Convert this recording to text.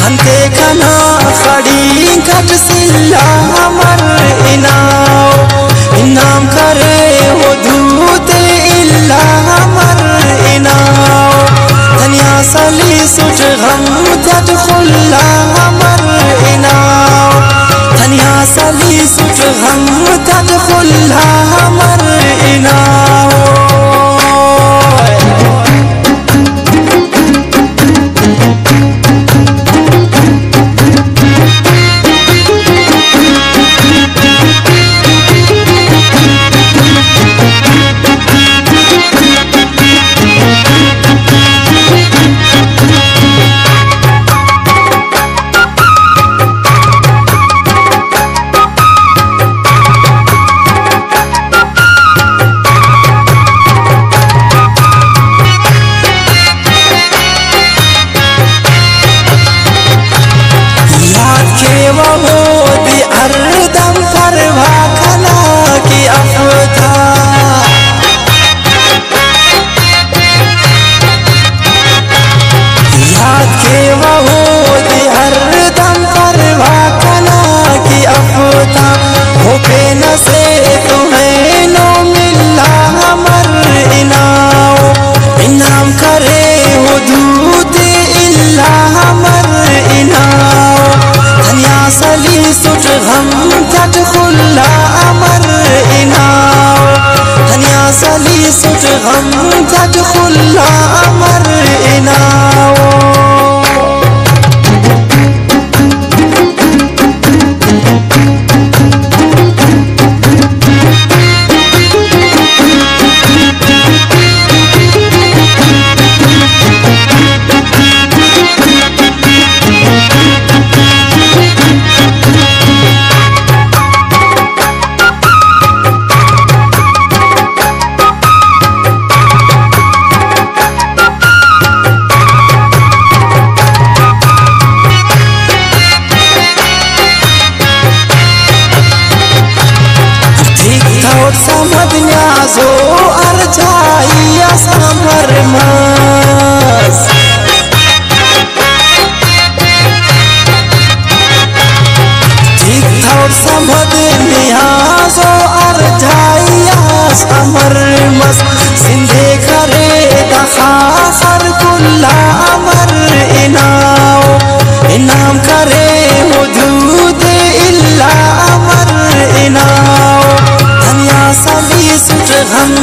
अंते खना खड़ी घट सिल्ला हमर इनाम करे हो दूत इल्ला हमर इनाम धनिया सली सुट हम जट खुल्ला हमर इनाम धनिया सली सुट हम जट खुल्ला हमर इनाम समझ अर्जाइया समर मास ठीक और समझ निहाजो अर्जाइया समर मस सिंधे करे दखा हर कुल्ला अमर इनाम करे वजूद इल्ला अमर इनाम धनिया सली सुट हम